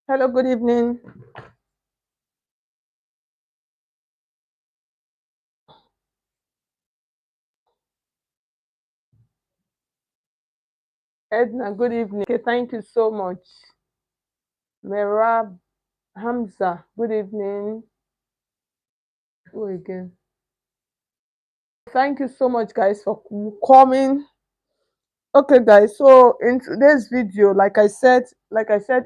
Hello, good evening. Edna, good evening. Okay, thank you so much. Merab Hamza, good evening. Who again? Thank you so much, guys, for coming. Okay, guys. So in today's video, like I said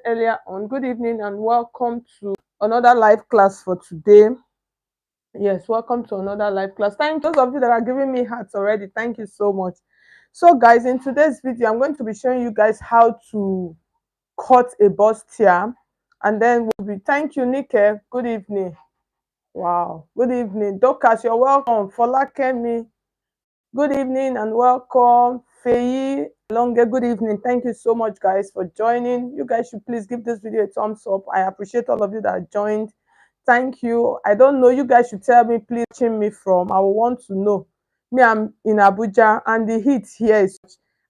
earlier on, good evening and welcome to another live class for today. Yes, welcome to another live class. Thank those of you that are giving me hearts already. Thank you so much. So, guys, in today's video, I'm going to be showing you guys how to cut a bustier, and then we'll be thank you, Nike. Good evening. Wow, good evening. Dokas, you're welcome. Folakemi, good evening and welcome. Feyi Longe, good evening. Thank you so much, guys, for joining. You guys should please give this video a thumbs up. I appreciate all of you that joined. Thank you. I don't know, you guys should tell me, please, watching me from. I will want to know. Me, I'm in Abuja, and the heat here is,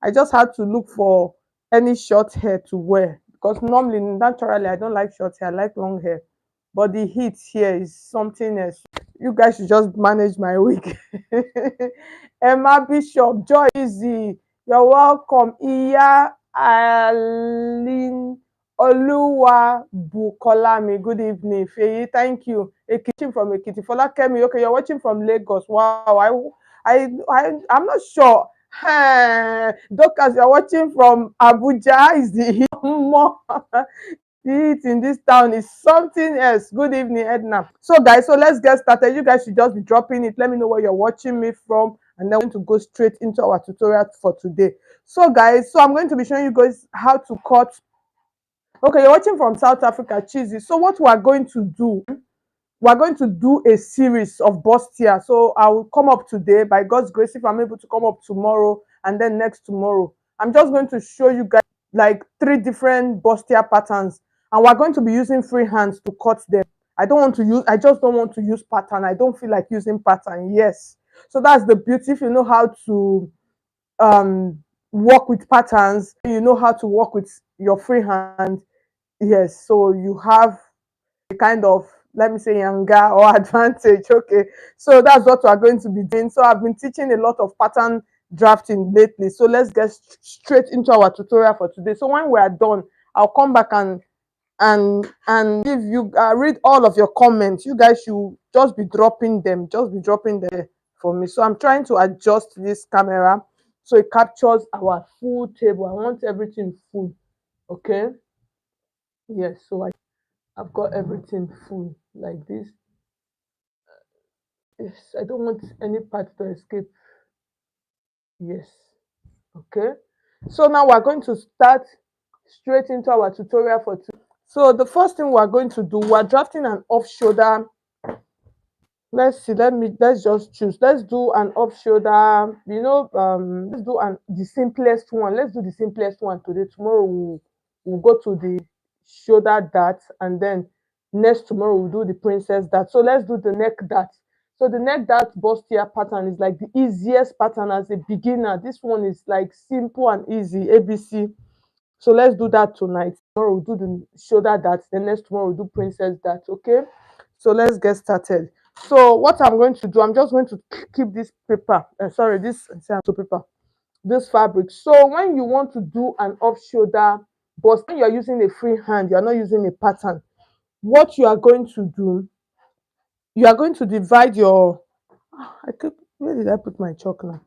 I just had to look for any short hair to wear because normally, naturally, I don't like short hair, I like long hair. But the heat here is something else. You guys should just manage my week. Emma Bishop, Joy Easy, you're welcome. Iya Alin Oluwa Bukolami, good evening. Feyi, thank you. Ekiti from Ekiti. Folakemi, okay, you're watching from Lagos. Wow, I'm not sure. Doctors, you're watching from Abuja. Is the heat more? The heat in this town is something else. Good evening, Edna. So, guys, so let's get started. You guys should just be dropping it. Let me know where you're watching me from, and then we're going to go straight into our tutorial for today. So, guys, so I'm going to be showing you guys how to cut. Okay, you're watching from South Africa, cheesy. So, what we're going to do a series of bustier. So I will come up today. By God's grace, if I'm able to come up tomorrow and then next tomorrow, I'm just going to show you guys like 3 different bustier patterns, and we're going to be using free hands to cut them. I just don't want to use pattern. I don't feel like using pattern. Yes. So that's the beauty. If you know how to um work with patterns, you know how to work with your free hand. Yes. So you have kind of, let me say, younger or advantage. Okay, so that's what we're going to be doing. So I've been teaching a lot of pattern drafting lately, so let's get straight into our tutorial for today. So when we are done, I'll come back and give you read all of your comments. You guys should just be dropping them, for me. So I'm trying to adjust this camera so it captures our full table. I want everything full. Okay, yes. So I've got everything full like this. Yes, I don't want any part to escape. Yes. Okay. So now we're going to start straight into our tutorial for today. So the first thing we're going to do, we're drafting an off shoulder. Let's see, let's just choose. Let's do an off shoulder, let's do the simplest one. Let's do the simplest one today. Tomorrow we'll go to the shoulder dart, and then next tomorrow we'll do the princess dart. So let's do the neck dart. So the neck dart bustier pattern is like the easiest pattern as a beginner. This one is like simple and easy, ABC. So let's do that tonight. Tomorrow we'll do the shoulder dart. Then next tomorrow we'll do princess dart. Okay. So let's get started. So what I'm going to do, I'm just going to keep this paper. Sorry, this paper, this fabric. So when you want to do an off shoulder bust, when you're using a free hand, you're not using a pattern. What you are going to do, you are going to divide your. Where did I put my chalk now?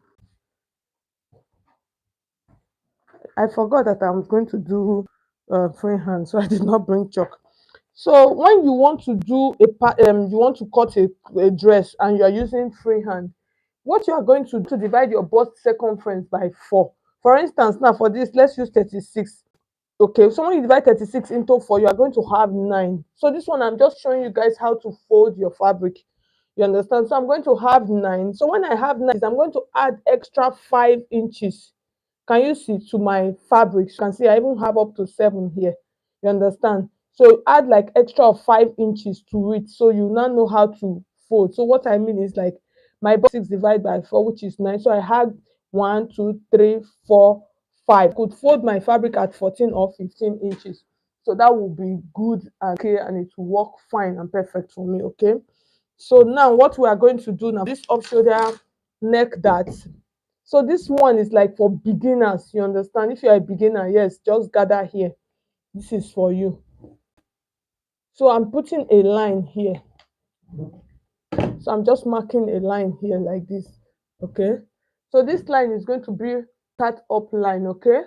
I forgot that I'm going to do free hand, so I did not bring chalk. So when you want to do you want to cut a dress and you are using free hand, what you are going to do to divide your bust circumference by 4. For instance, now for this, let's use 36. Okay, so when you divide 36 into 4, you are going to have 9. So this one, I'm just showing you guys how to fold your fabric. You understand? So I'm going to have 9. So when I have 9, I'm going to add extra 5 inches. Can you see to my fabric? You can see I even have up to 7 here. You understand? So add like extra of 5 inches to it, so you now know how to fold. So what I mean is like my box 6 divided by 4, which is 9. So I had 1, 2, 3, 4, 5. I could fold my fabric at 14 or 15 inches. So that will be good and okay, and it will work fine and perfect for me. Okay. So now what we are going to do now, this off shoulder neck dart. So this one is like for beginners, you understand? If you're a beginner, yes, just gather here. This is for you. So I'm putting a line here. So I'm just marking a line here like this. Okay. So this line is going to be start up line. Okay.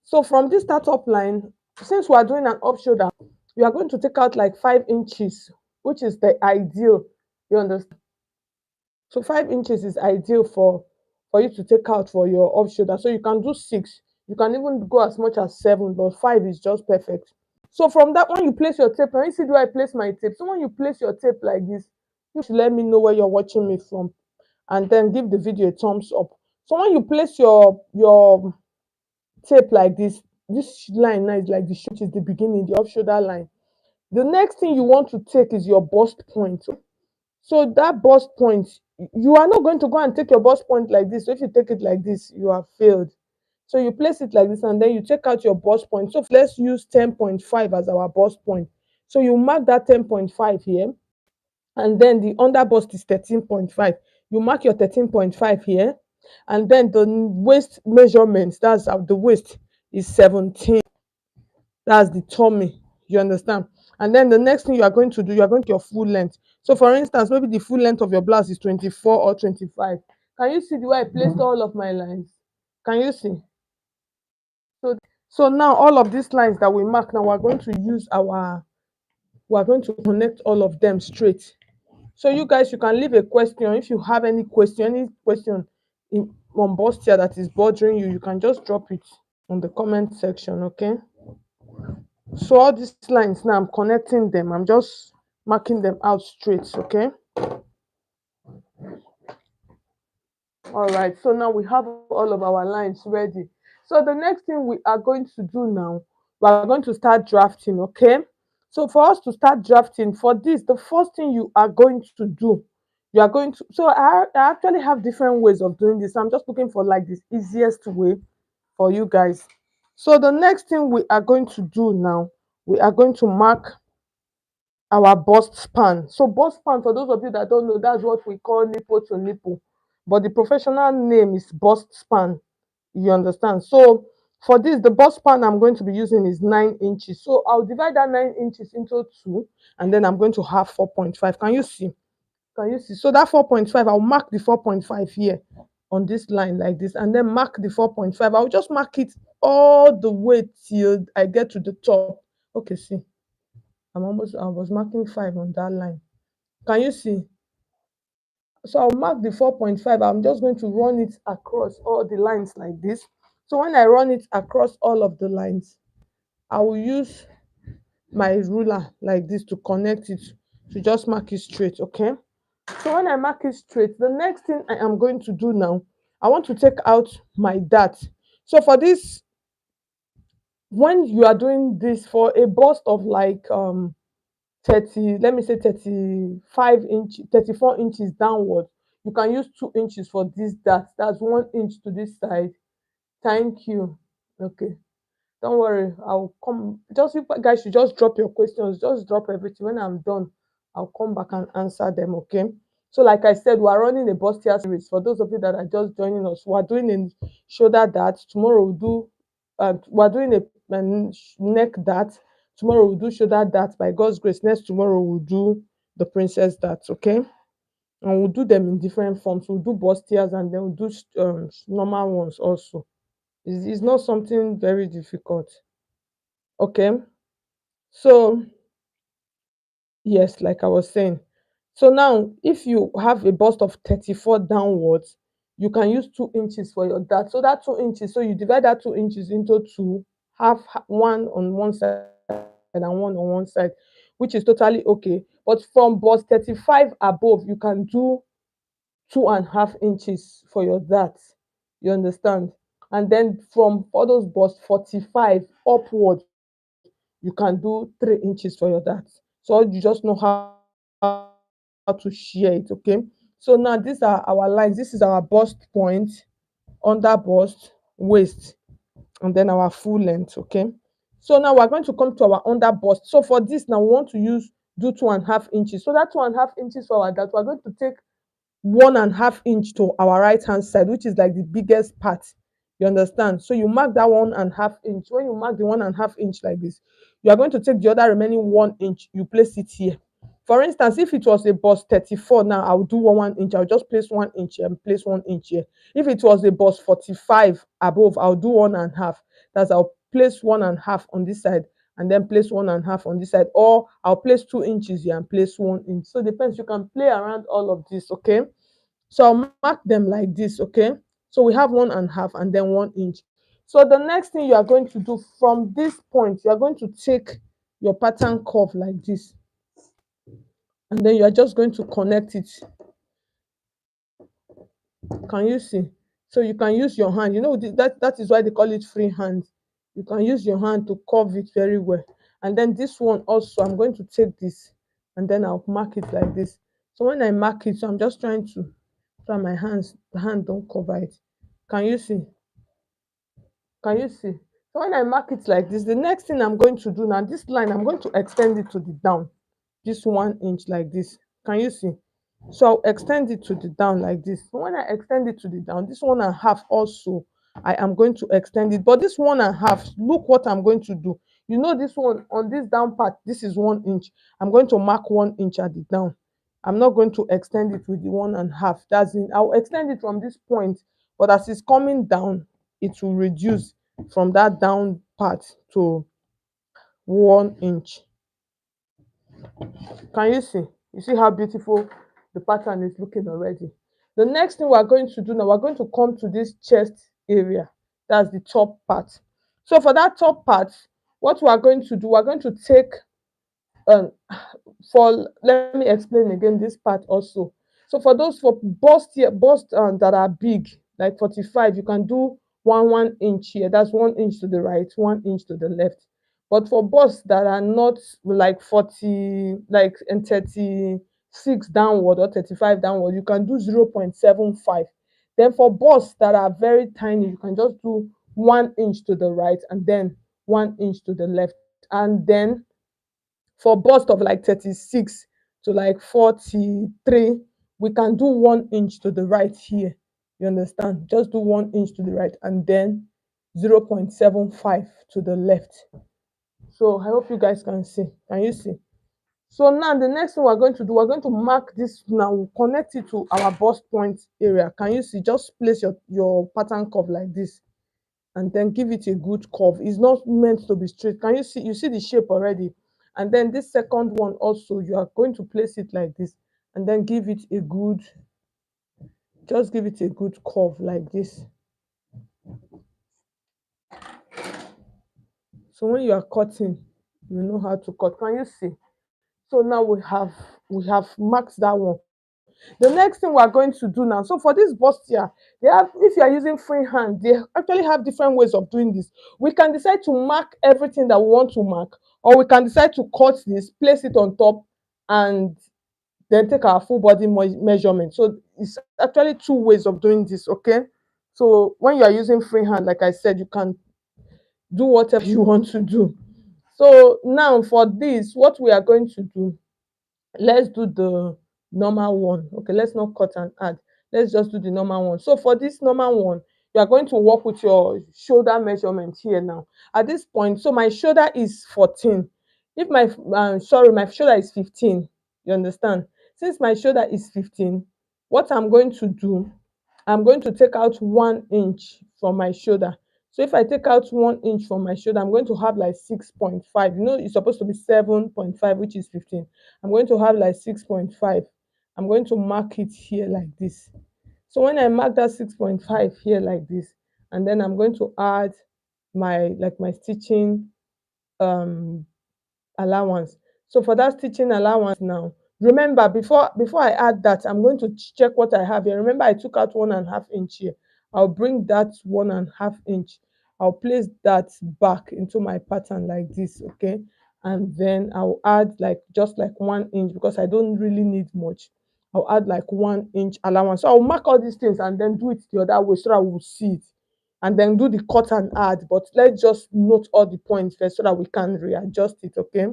So from this start up line, since we are doing an up shoulder, we are going to take out like 5 inches, which is the ideal. You understand? So 5 inches is ideal for you to take out for your off shoulder. So you can do 6. You can even go as much as 7, but 5 is just perfect. So from that, when you place your tape, when you see where I place my tape, so when you place your tape like this, you should let me know where you're watching me from, and then give the video a thumbs up. So when you place your tape like this line now is like the which is the beginning, the off shoulder line. The next thing you want to take is your bust point. So that bust point, you are not going to go and take your bust point like this. So if you take it like this, you have failed. So you place it like this and then you take out your bust point. So let's use 10.5 as our bust point. So you mark that 10.5 here, and then the under bust is 13.5. You mark your 13.5 here, and then the waist measurements, that's the waist is 17. That's the tummy. You understand? And then the next thing you are going to do, you are going to your full length. So for instance, maybe the full length of your blouse is 24 or 25. Can you see the way I placed all of my lines? Can you see? So so now all of these lines that we mark now, we're going to use we're going to connect all of them straight. So you guys, you can leave a question. If you have any question on Bustier that is bothering you, you can just drop it on the comment section. Okay. So all these lines now, I'm connecting them. I'm just marking them out straight. Okay. All right. So now we have all of our lines ready. So the next thing we are going to do now, we are going to start drafting. Okay. So for us to start drafting, for this, the first thing you are going to do, you are going to. So I actually have different ways of doing this. I'm just looking for like this easiest way for you guys. So the next thing we are going to do now, we are going to mark our bust span. So bust span, for those of you that don't know, that's what we call nipple to nipple, but the professional name is bust span. You understand? So for this, the bust span I'm going to be using is 9 inches. So I'll divide that 9 inches into 2, and then I'm going to have 4.5. Can you see? Can you see? So that 4.5, I'll mark the 4.5 here on this line like this, and then mark the 4.5. I'll just mark it all the way till I get to the top. Okay, see, I was marking 5 on that line. Can you see? So I'll mark the 4.5. I'm just going to run it across all the lines like this. So when I run it across all of the lines, I will use my ruler like this to connect it, to just mark it straight. Okay. So when I mark it straight, the next thing I am going to do now, I want to take out my dart. So for this, when you are doing this for a bust of like 30, let me say 35 inch, 34 inches downward, you can use 2 inches for this dart. That's 1 inch to this side. Thank you. Okay. Don't worry, I'll come. Just you guys should just drop your questions. Just drop everything. When I'm done, I'll come back and answer them. Okay. So, like I said, we're running a Bustier series. For those of you that are just joining us, we're doing a shoulder dart. Tomorrow we'll do. We're doing a neck dart. Tomorrow we'll do shoulder dart. By God's grace, next tomorrow we'll do the princess dart. Okay. And we'll do them in different forms. We'll do Bustiers and then we'll do normal ones also. It's not something very difficult. Okay. So, yes, like I was saying. So now, if you have a bust of 34 downwards, you can use 2 inches for your dart. So that 2 inches, so you divide that 2 inches into two, have one on one side and one on one side, which is totally okay. But from bust 35 above, you can do 2.5 inches for your dart. You understand? And then from all those bust 45 upward, you can do 3 inches for your dart. So you just know how to shear it. Okay. So now these are our lines. This is our bust point, under bust, waist, and then our full length. Okay. So now we're going to come to our under bust. So for this now we want to use do 2.5 inches. So that 2.5 inches for our that we're going to take 1.5 inch to our right hand side, which is like the biggest part. You understand? So you mark that 1.5 inch. When you mark the 1.5 inch like this, you are going to take the other remaining 1 inch, you place it here. For instance, if it was a bust 34 now, I'll do 1 inch. I'll just place 1 inch here and place 1 inch here. If it was a bust 45 above, I'll do 1.5. That's I'll place 1.5 on this side and then place 1.5 on this side, or I'll place 2 inches here and place 1 inch. So it depends. You can play around all of this, okay? So I'll mark them like this, okay? So we have 1.5 and then 1 inch. So the next thing you are going to do from this point, you are going to take your pattern curve like this, and then you are just going to connect it. Can you see? So you can use your hand. You know that is why they call it free hand. You can use your hand to curve it very well. And then this one also, I'm going to take this and then I'll mark it like this. So when I mark it, so I'm just trying to try my hands, the hand don't cover it. Can you see? Can you see? So when I mark it like this, the next thing I'm going to do now, this line, I'm going to extend it to the down, this 1 inch like this. Can you see? So I'll extend it to the down like this. So when I extend it to the down, this 1.5 also, I am going to extend it. But this 1.5, look what I'm going to do. You know this one, on this down part, this is 1 inch. I'm going to mark 1 inch at the down. I'm not going to extend it with the 1.5. That's in, I'll extend it from this point, but as it's coming down, it will reduce from that down part to 1 inch. Can you see? You see how beautiful the pattern is looking already. The next thing we're going to do now, we're going to come to this chest area. That's the top part. So for that top part, what we are going to do, we're going to take um for, let me explain again this part also. So for those for bust here, bust that are big, like 45, you can do 1 inch here. That's 1 inch to the right, 1 inch to the left. But for busts that are not like 40, like and 36 downward or 35 downward, you can do 0.75. Then for busts that are very tiny, you can just do 1 inch to the right and then 1 inch to the left. And then for bust of like 36 to like 43, we can do 1 inch to the right here. You understand? Just do 1 inch to the right and then 0.75 to the left. So I hope you guys can see. Can you see? So now the next thing we're going to do, we're going to mark this now, we'll connect it to our bust point area. Can you see? Just place your pattern curve like this and then give it a good curve. It's not meant to be straight. Can you see? You see the shape already. And then this second one also, you are going to place it like this and then give it a good, just give it a good curve like this. So when you are cutting, you know how to cut. Can you see? So now we have marked that one. The next thing we are going to do now, so for this bust here, they have, if you are using free hand, they actually have different ways of doing this. We can decide to mark everything that we want to mark, or we can decide to cut this, place it on top, and then take our full body measurement. So it's actually two ways of doing this, okay? So when you are using free hand, like I said, you can do whatever you want to do. So now for this, what we are going to do, let's do the normal one. Okay, let's not cut and add. Let's just do the normal one. So for this normal one, you are going to work with your shoulder measurement here now. At this point, so my shoulder is 14. If my sorry, my shoulder is 15. You understand? Since my shoulder is 15, what I'm going to do, I'm going to take out 1 inch from my shoulder. So if I take out 1 inch from my shoulder, I'm going to have like 6.5. You know, it's supposed to be 7.5, which is 15. I'm going to have like 6.5. I'm going to mark it here like this. So when I mark that 6.5 here like this, and then I'm going to add my stitching um allowance. So for that stitching allowance now, remember before I add that, I'm going to check what I have here. Remember I took out 1.5 inch here. I'll bring that 1.5 inch. I'll place that back into my pattern like this, okay? And then I'll add like just like 1 inch because I don't really need much. I'll add like 1 inch allowance. So I'll mark all these things and then do it the other way so that we'll see it. and then do the cut and add. But let's just note all the points first so that we can readjust it, okay?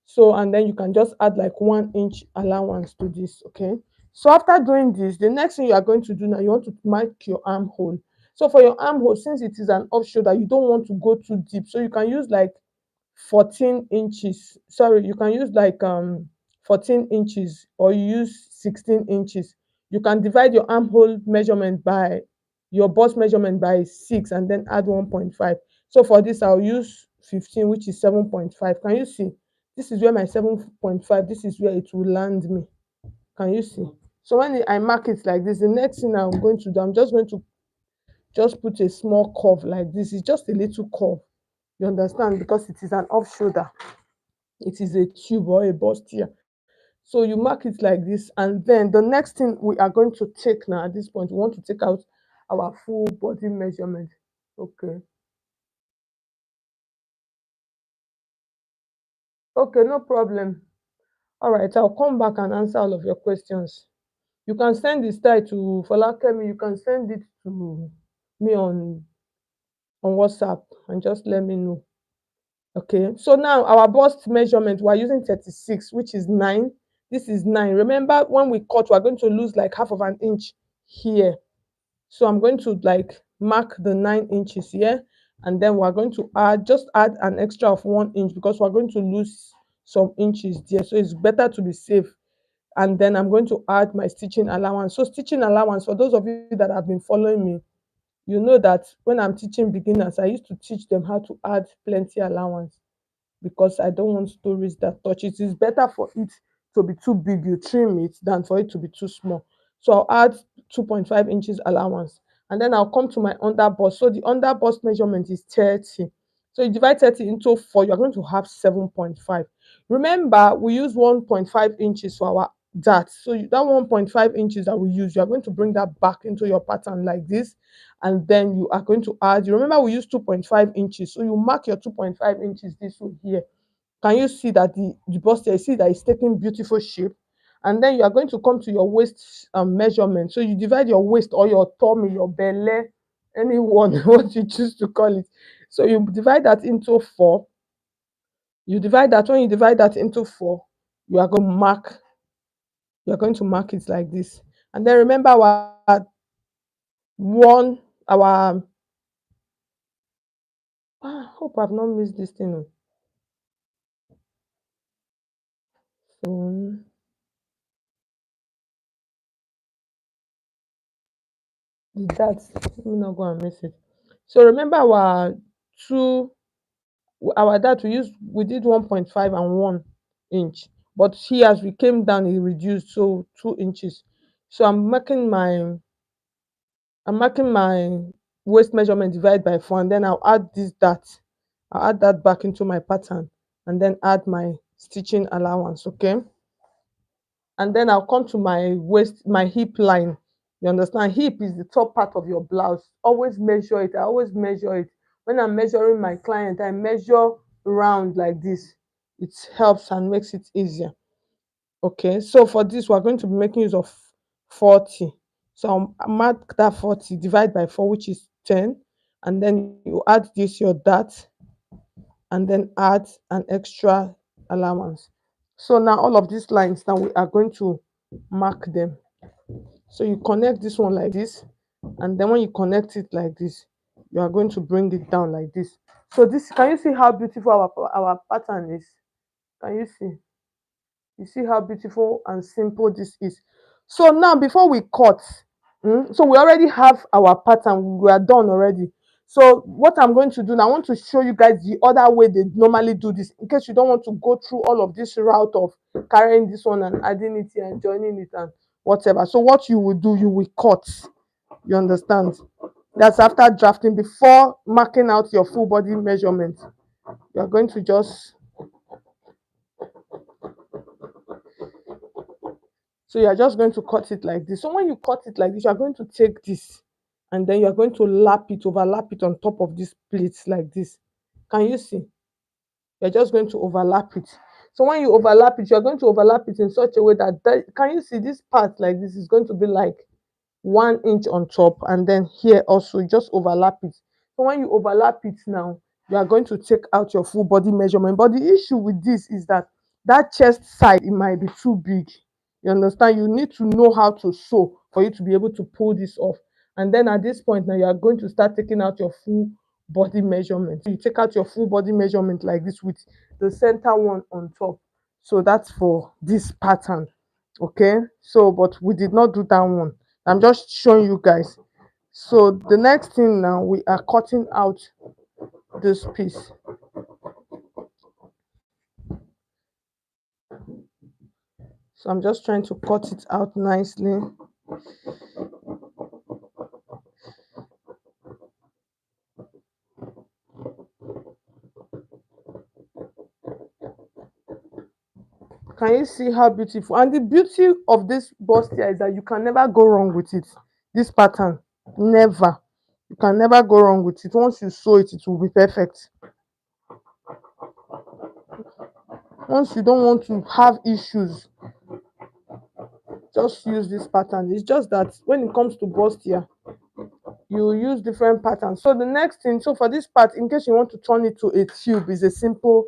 So, and then you can just add like 1 inch allowance to this, okay? So after doing this, the next thing you are going to do now, you want to mark your armhole. So for your armhole, since it is an off shoulder, you don't want to go too deep. So you can use like 14 inches. Sorry, you can use like 14 inches, or you use 16 inches. You can divide your armhole measurement by your bust measurement by 6 and then add 1.5. So for this, I'll use 15, which is 7.5. Can you see? This is where my 7.5, this is where it will land me. Can you see? So when I mark it like this, the next thing I'm going to do, I'm just going to just put a small curve like this. It's just a little curve. You understand? Because it is an off shoulder. It is a tube or a bustier. So you mark it like this, and then the next thing we are going to take now, at this point, we want to take out our full body measurement. Okay. Okay, no problem. All right, I'll come back and answer all of your questions. You can send the style to Folakemi. You can send it to me on WhatsApp and just let me know. Okay, so now our bust measurement, we're using 36, which is 9. This is 9. Remember, when we cut, we're going to lose like half of an inch here. So I'm going to like mark the 9 inches here, and then we're going to add an extra of 1 inch because we're going to lose some inches there. So it's better to be safe. And then I'm going to add my stitching allowance. So stitching allowance, for those of you that have been following me, you know that when I'm teaching beginners, I used to teach them how to add plenty allowance, because I don't want stories that touch it. It's better for it to be too big, you trim it, than for it to be too small. So I'll add 2.5 inches allowance. And then I'll come to my under bust. So the under bust measurement is 30. So you divide 30 into 4, you're going to have 7.5. Remember, we use 1.5 inches for our dart. So that 1.5 inches that we use, you're going to bring that back into your pattern like this. And then you are going to add, you remember we use 2.5 inches. So you mark your 2.5 inches this way here. Can you see that the bust here, you see that it's taking beautiful shape? And then you are going to come to your waist measurement. So you divide your waist or your tummy, your belly, anyone, what you choose to call it. So you divide that into 4. You divide that, when you divide that into 4, you are going to mark, you're going to mark it like this. And then remember our one, our, I hope I've not missed this thing. So that, let me not go and miss it. So remember two our that we did 1.5 and 1 inch, but here as we came down it reduced, so 2 inches. So I'm marking my waist measurement divide by 4, and then I'll add that back into my pattern, and then add my stitching allowance, okay? And then I'll come to my waist, my hip line. You understand? Hip is the top part of your blouse. Always measure it. I always measure it. When I'm measuring my client, I measure round like this. It helps and makes it easier. Okay, so for this, we're going to be making use of 40. So I'll mark that 40, divide by 4, which is 10. And then you add this, your dart, and then add an extra allowance. So now all of these lines, now we are going to mark them. So you connect this one like this, and then when you connect it like this, you are going to bring it down like this. So this, can you see how beautiful our pattern is? Can you see? You see how beautiful and simple this is. So now before we cut, so we already have our pattern, we are done already. So what I'm going to do now, I want to show you guys the other way they normally do this, in case you don't want to go through all of this route of carrying this one and adding it here and joining it and whatever. So what you will do, you will cut. You understand? That's after drafting, before marking out your full body measurement. You're going to just, so you're just going to cut it like this. So when you cut it like this, you're going to take this, and then you're going to overlap it on top of this plate like this. Can you see? You're just going to overlap it. So when you overlap it, you're going to overlap it in such a way that, can you see this part like this is going to be like 1 inch on top, and then here also just overlap it. So when you overlap it now, you are going to take out your full body measurement. But the issue with this is that that chest side, it might be too big. You understand? You need to know how to sew for you to be able to pull this off. And then at this point now, you are going to start taking out your full body measurement. So you take out your full body measurement like this with the center one on top. So that's for this pattern. Okay, so but we did not do that one. I'm just showing you guys. So the next thing now, we are cutting out this piece. So I'm just trying to cut it out nicely. Can you see how beautiful? And the beauty of this bustier is that you can never go wrong with it. This pattern, never. You can never go wrong with it. Once you sew it, it will be perfect. Once you don't want to have issues, just use this pattern. It's just that when it comes to bustier, you use different patterns. So the next thing, so for this part, in case you want to turn it to a tube, is a simple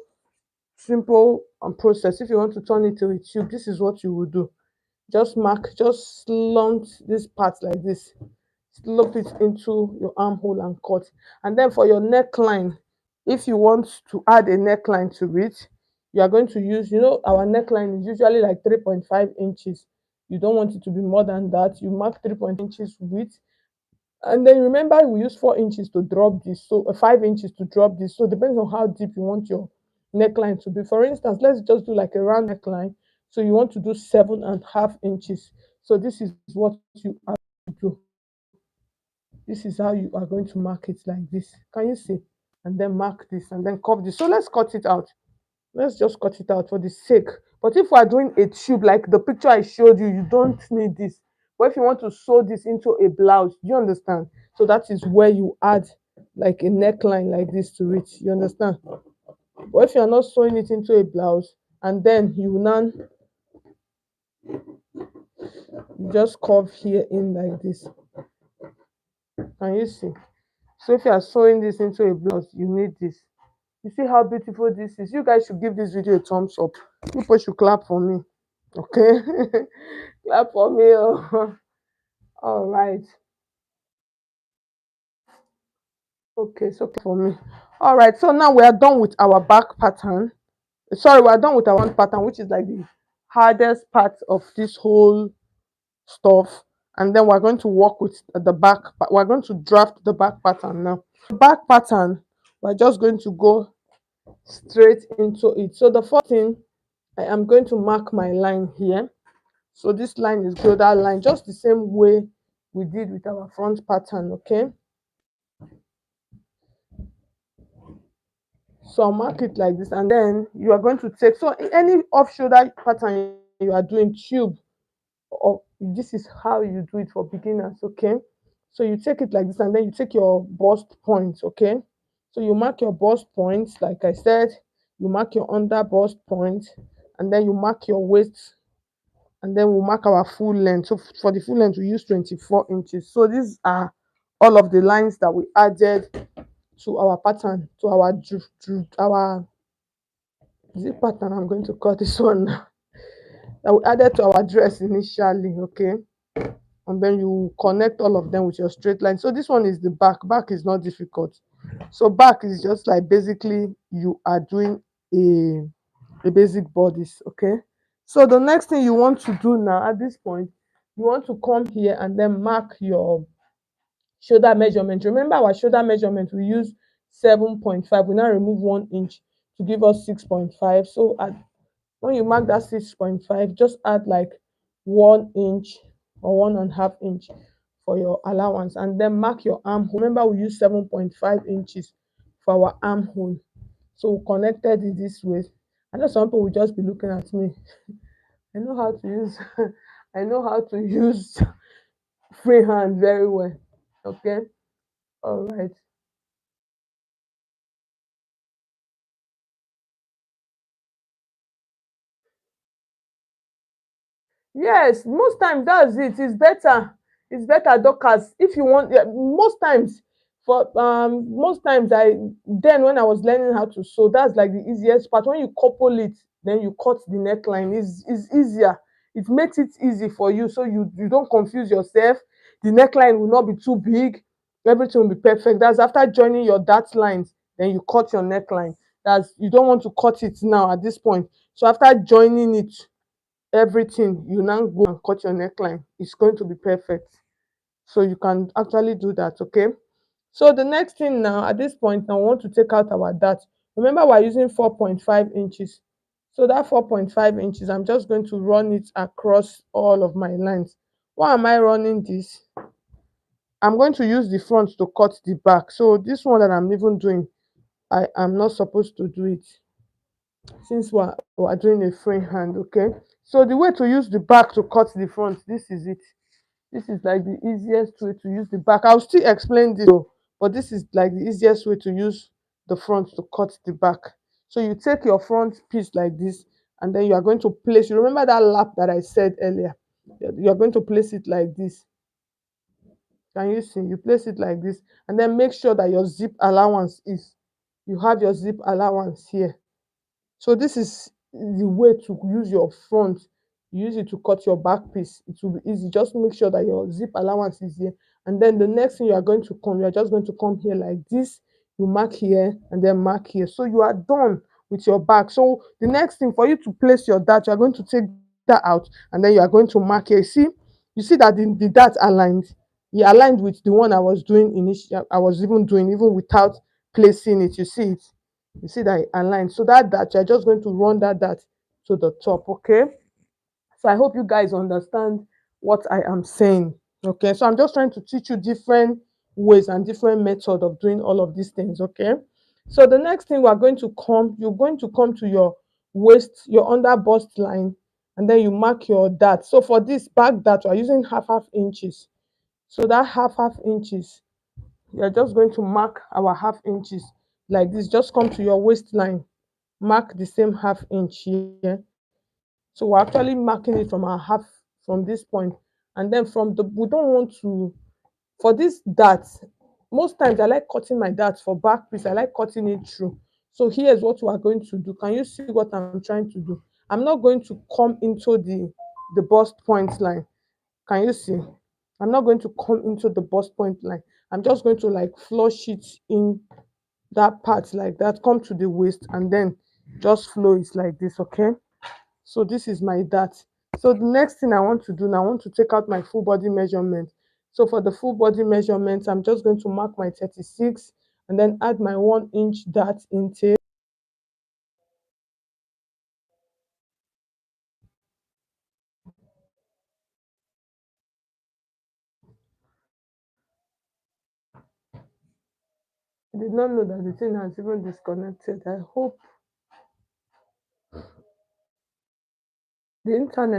process. If you want to turn it to a tube, this is what you will do. Just mark, just slant this part like this, slop it into your armhole and cut. And then for your neckline, if you want to add a neckline to it, you are going to use, our neckline is usually like 3.5 inches. You don't want it to be more than that. You mark 3.5 inches width. And then remember, we use 4 inches to drop this, so 5 inches to drop this. So depends on how deep you want your neckline to be. For instance, let's just do like a round neckline. So you want to do 7.5 inches. So this is what you have to do. This is how you are going to mark it like this. Can you see? And then mark this and then curve this. So let's cut it out. Let's just cut it out for the sake. But if we are doing a tube like the picture I showed you, you don't need this. But if you want to sew this into a blouse, do you understand? So that is where you add like a neckline like this to it. You understand? But if you are not sewing it into a blouse, and then you now just curve here in like this. Can you see? So if you are sewing this into a blouse, you need this. You see how beautiful this is? You guys should give this video a thumbs up. People should clap for me. Okay? Clap for me. Oh. All right. Okay, so for me. All right, so now we are done with our back pattern. Sorry, we are done with our front pattern, which is like the hardest part of this whole stuff. And then we're going to work with the back. We're going to draft the back pattern now. The back pattern, we're just going to go straight into it. So the first thing, I am going to mark my line here. So this line is shoulder line, just the same way we did with our front pattern. Okay, so I'll mark it like this, and then you are going to take, so any off shoulder pattern you are doing tube, or this is how you do it for beginners. Okay, so you take it like this, and then you take your bust points. Okay, so you mark your bust points like I said, you mark your under bust point, and then you mark your waist, and then we'll mark our full length. So for the full length, we use 24 inches. So these are all of the lines that we added to our pattern, to our zip pattern. I'm going to cut this one now. That we added to our dress initially. Okay, and then you connect all of them with your straight line. So this one is the back. Back is not difficult. So back is just like basically you are doing a basic bodice. Okay, so the next thing you want to do now at this point, you want to come here and then mark your shoulder measurement. Remember our shoulder measurement, we use 7.5. We now remove 1 inch to give us 6.5. So when you mark that 6.5, just add like 1 inch or 1.5 inch for your allowance, and then mark your armhole. Remember we use 7.5 inches for our armhole. So we connected it this way. I know some people will just be looking at me. I know how to use I know how to use freehand very well. Okay. All right. Yes, most times that's it. It's better. It's better, Dorcas, if you want. Yeah, most times I then when I was learning how to sew, that's like the easiest part. When you couple it, then you cut the neckline. Is easier. It makes it easy for you, so you don't confuse yourself. The neckline will not be too big. Everything will be perfect. That's after joining your dart lines, then you cut your neckline. That's you don't want to cut it now at this point. So after joining it, everything, you now go and cut your neckline. It's going to be perfect. So you can actually do that, okay? So the next thing now, at this point, now we want to take out our dart. Remember, we're using 4.5 inches. So that 4.5 inches, I'm just going to run it across all of my lines. Why am I running this? I'm going to use the front to cut the back. So this one that I'm even doing, I am not supposed to do it since we're doing a free hand, okay? So the way to use the back to cut the front, this is it. This is like the easiest way to use the back. I'll still explain this, though, but this is like the easiest way to use the front to cut the back. So you take your front piece like this, and then you are going to place. You remember that lap that I said earlier? You're going to place it like this. Can you see? You place it like this, and then make sure that your zip allowance is. You have your zip allowance here. So this is the way to use your front. You use it to cut your back piece. It will be easy. Just make sure that your zip allowance is here. And then the next thing you are going to come, you are just going to come here like this. You mark here and then mark here. So you are done with your back. So the next thing for you to place your dart, you are going to take that out and then you are going to mark here. You see that the dart aligned. He aligned with the one I was doing initially. I was even doing even without placing it. You see it. You see that it aligns. So that dart, you're just going to run that dart to the top, okay? So I hope you guys understand what I am saying, okay? So I'm just trying to teach you different ways and different method of doing all of these things, okay? So the next thing you're going to come to your waist, your under bust line, and then you mark your dart. So for this back dart, we're using half inches. So that half inches, you're just going to mark our half inches like this. Just come to your waistline, mark the same half inch here. So we're actually marking it from our half from this point, and then from the we don't want to for this dart. Most times I like cutting my dart for back piece. I like cutting it through. So here's what we are going to do. Can you see what I'm trying to do? I'm not going to come into the bust point line. Can you see? I'm not going to come into the bust point line. I'm just going to like flush it in that part like that, come to the waist, and then just flow it like this, okay? So this is my dart. So the next thing I want to do now, I want to take out my full body measurement. So for the full body measurement, I'm just going to mark my 36 and then add my 1 inch dart intake. I did not know that the thing has even disconnected. I hope the internet